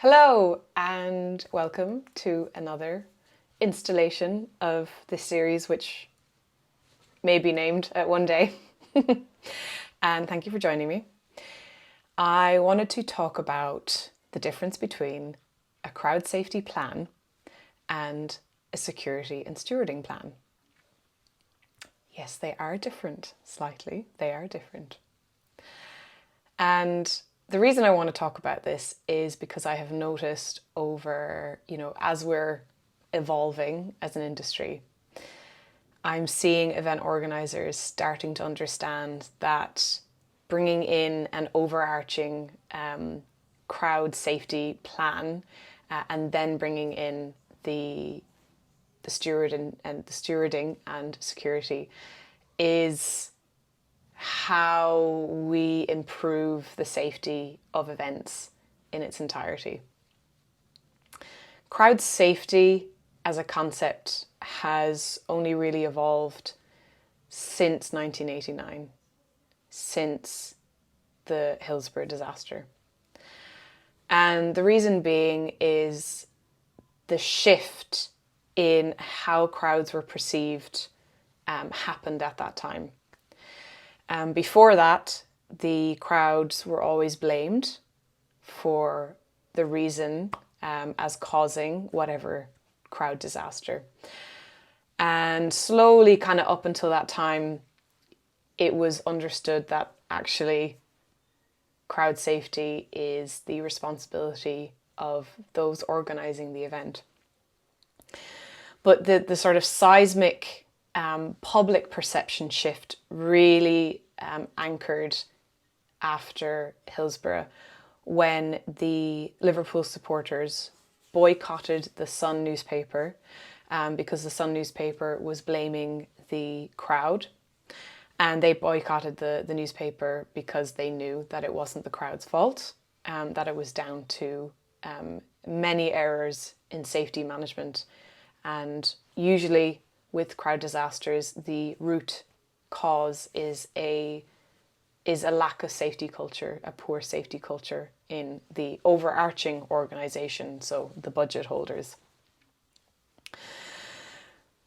Hello and welcome to another installation of this series, which may be named one day. And thank you for joining me. I wanted to talk about the difference between a crowd safety plan and a security and stewarding plan. Yes, they are different, slightly. They are different. And the reason I want to talk about this is because I have noticed over, as we're evolving as an industry, I'm seeing event organizers starting to understand that bringing in an overarching crowd safety plan and then bringing in the the stewarding and security is how we improve the safety of events in its entirety. Crowd safety as a concept has only really evolved since 1989, since the Hillsborough disaster. And the reason being is the shift in how crowds were perceived happened at that time. Before that, the crowds were always blamed for the reason as causing whatever crowd disaster. And slowly, kind of up until that time, it was understood that actually crowd safety is the responsibility of those organising the event. But the sort of seismic public perception shift really anchored after Hillsborough when the Liverpool supporters boycotted the Sun newspaper because the Sun newspaper was blaming the crowd, and they boycotted the newspaper because they knew that it wasn't the crowd's fault, that it was down to many errors in safety management. And usually with crowd disasters, the root cause is a lack of safety culture, a poor safety culture in the overarching organisation, so the budget holders.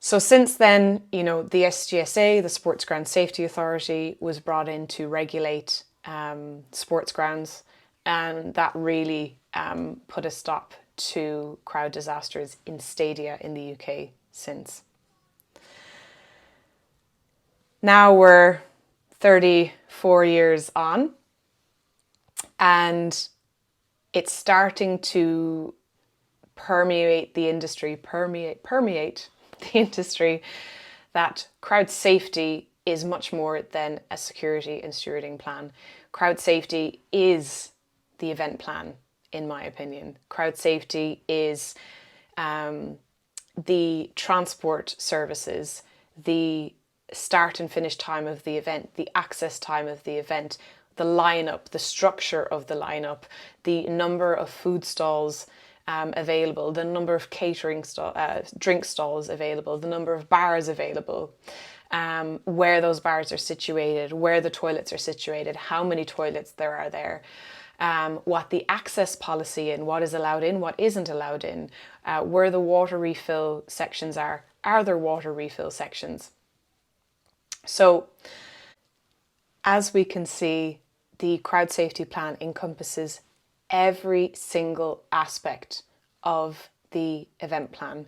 So since then, the SGSA, the Sports Ground Safety Authority, was brought in to regulate sports grounds, and that really put a stop to crowd disasters in stadia in the UK since. Now we're 34 years on, and it's starting to permeate the industry that crowd safety is much more than a security and stewarding plan. Crowd safety is the event plan, in my opinion. Crowd safety is the transport services, the start and finish time of the event, the access time of the event, the lineup, the structure of the lineup, the number of food stalls available, the number of catering drink stalls available, the number of bars available, where those bars are situated, where the toilets are situated, how many toilets there are there, what the access policy and what is allowed in, what isn't allowed in, where the water refill sections are there water refill sections? So, as we can see, the crowd safety plan encompasses every single aspect of the event plan,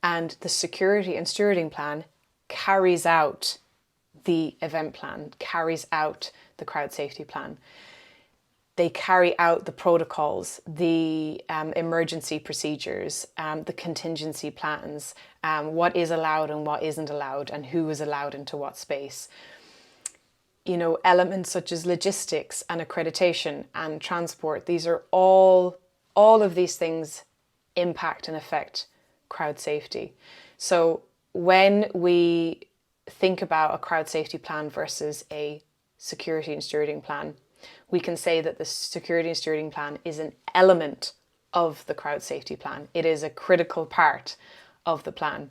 and the security and stewarding plan carries out the event plan, carries out the crowd safety plan. They carry out the protocols, the emergency procedures, the contingency plans, what is allowed and what isn't allowed, and who is allowed into what space. Elements such as logistics and accreditation and transport, these are all of these things impact and affect crowd safety. So when we think about a crowd safety plan versus a security and stewarding plan, we can say that the security and stewarding plan is an element of the crowd safety plan. It is a critical part of the plan.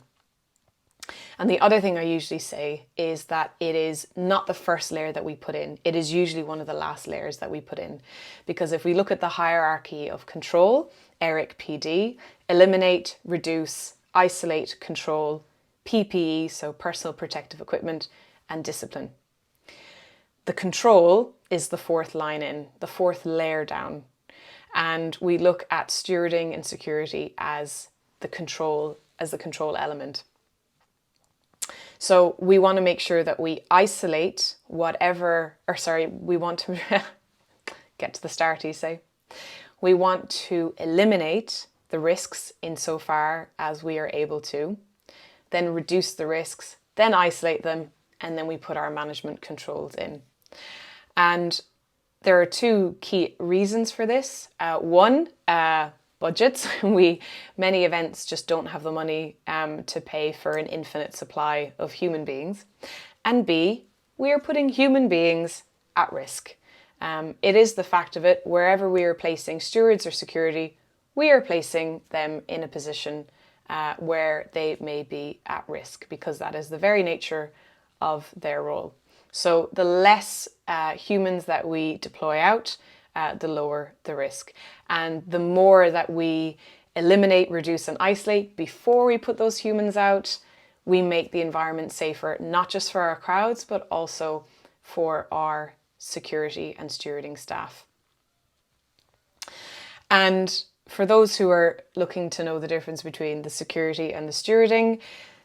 And the other thing I usually say is that it is not the first layer that we put in. It is usually one of the last layers that we put in. Because if we look at the hierarchy of control, ERIC PD, eliminate, reduce, isolate, control, PPE, so personal protective equipment, and discipline. The control is the fourth line in, the fourth layer down. And we look at stewarding and security as the control element. So we want to make sure that we isolate we want to get to the start, you say. We want to eliminate the risks insofar as we are able to, then reduce the risks, then isolate them, and then we put our management controls in. And there are two key reasons for this. One, budgets. Many events just don't have the money to pay for an infinite supply of human beings. And B, we are putting human beings at risk. It is the fact of it, wherever we are placing stewards or security, we are placing them in a position where they may be at risk, because that is the very nature of their role. So the less humans that we deploy out, the lower the risk. And the more that we eliminate, reduce, and isolate before we put those humans out, we make the environment safer, not just for our crowds, but also for our security and stewarding staff. And for those who are looking to know the difference between the security and the stewarding,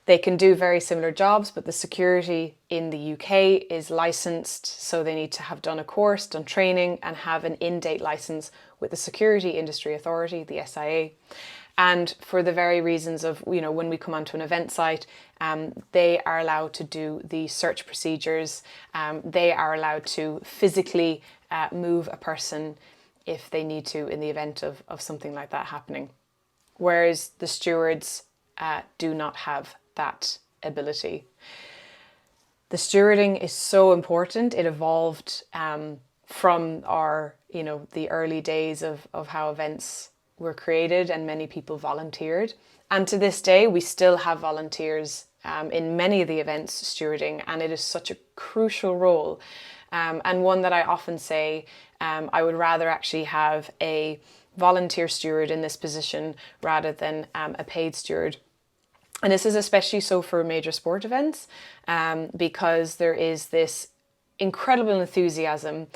they can do very similar jobs, but the security in the UK is licensed, so they need to have done a course, done training, and have an in-date license with the Security Industry Authority, the SIA. And for the very reasons of, when we come onto an event site, they are allowed to do the search procedures. They are allowed to physically move a person if they need to in the event of something like that happening. Whereas the stewards do not have that ability. The stewarding is so important. It evolved from our, the early days of how events were created, and many people volunteered. And to this day, we still have volunteers in many of the events stewarding, and it is such a crucial role. And one that I often say, I would rather actually have a volunteer steward in this position rather than a paid steward. And this is especially so for major sport events, because there is this incredible enthusiasm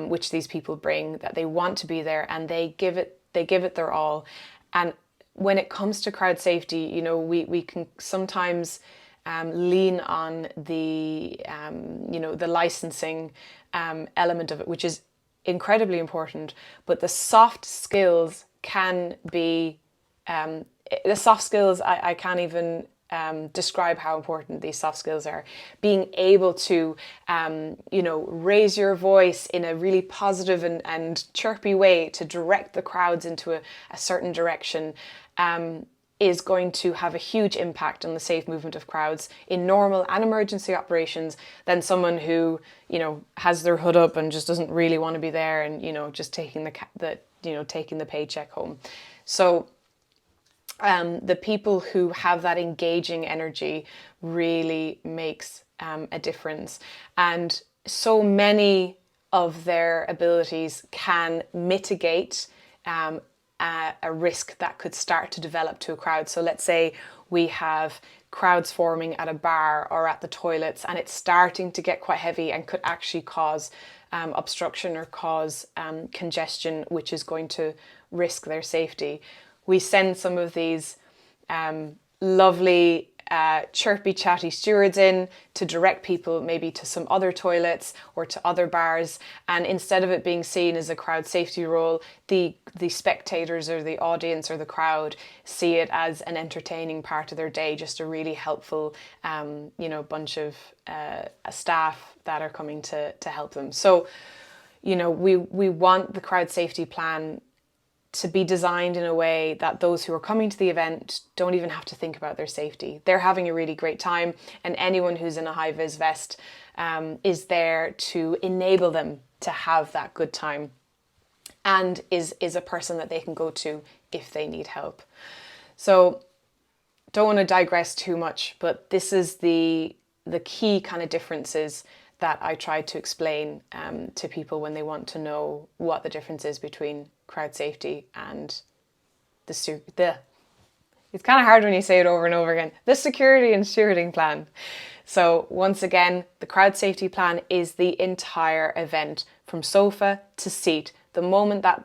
which these people bring, that they want to be there and they give it their all. And when it comes to crowd safety, we can sometimes lean on the the licensing element of it, which is incredibly important. But the soft skills can be the soft skills, I can't even describe how important these soft skills are. Being able to, raise your voice in a really positive and chirpy way to direct the crowds into a certain direction is going to have a huge impact on the safe movement of crowds in normal and emergency operations than someone who, has their hood up and just doesn't really want to be there and, just taking taking the paycheck home. So the people who have that engaging energy really makes a difference. And so many of their abilities can mitigate a risk that could start to develop to a crowd. So let's say we have crowds forming at a bar or at the toilets, and it's starting to get quite heavy and could actually cause obstruction or cause congestion, which is going to risk their safety. We send some of these lovely, chirpy, chatty stewards in to direct people maybe to some other toilets or to other bars. And instead of it being seen as a crowd safety role, the spectators or the audience or the crowd see it as an entertaining part of their day, just a really helpful, bunch of staff that are coming to help them. So, we want the crowd safety plan to be designed in a way that those who are coming to the event don't even have to think about their safety. They're having a really great time, and anyone who's in a high-vis vest is there to enable them to have that good time, and is a person that they can go to if they need help. So don't want to digress too much, but this is the key kind of differences that I try to explain to people when they want to know what the difference is between crowd safety and the it's kind of hard when you say it over and over again, the security and stewarding plan. So once again, the crowd safety plan is the entire event from sofa to seat. The moment that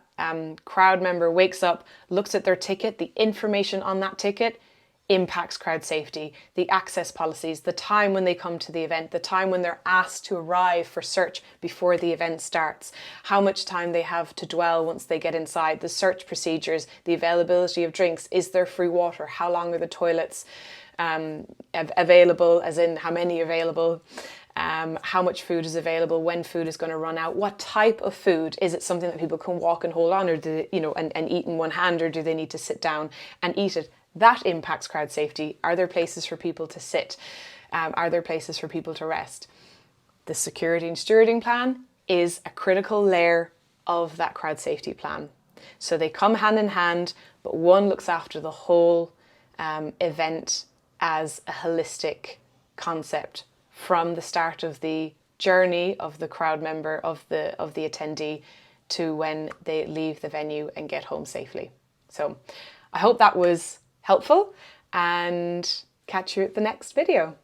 crowd member wakes up, looks at their ticket, the information on that ticket impacts crowd safety, the access policies, the time when they come to the event, the time when they're asked to arrive for search before the event starts, how much time they have to dwell once they get inside, the search procedures, the availability of drinks, is there free water, how long are the toilets available, as in how many available, how much food is available, when food is going to run out, what type of food, is it something that people can walk and hold on, or do they, and eat in one hand, or do they need to sit down and eat it? That impacts crowd safety. Are there places for people to sit? Are there places for people to rest? The security and stewarding plan is a critical layer of that crowd safety plan. So they come hand in hand, but one looks after the whole event as a holistic concept from the start of the journey of the crowd member, of the attendee, to when they leave the venue and get home safely. So I hope that was helpful, and catch you at the next video.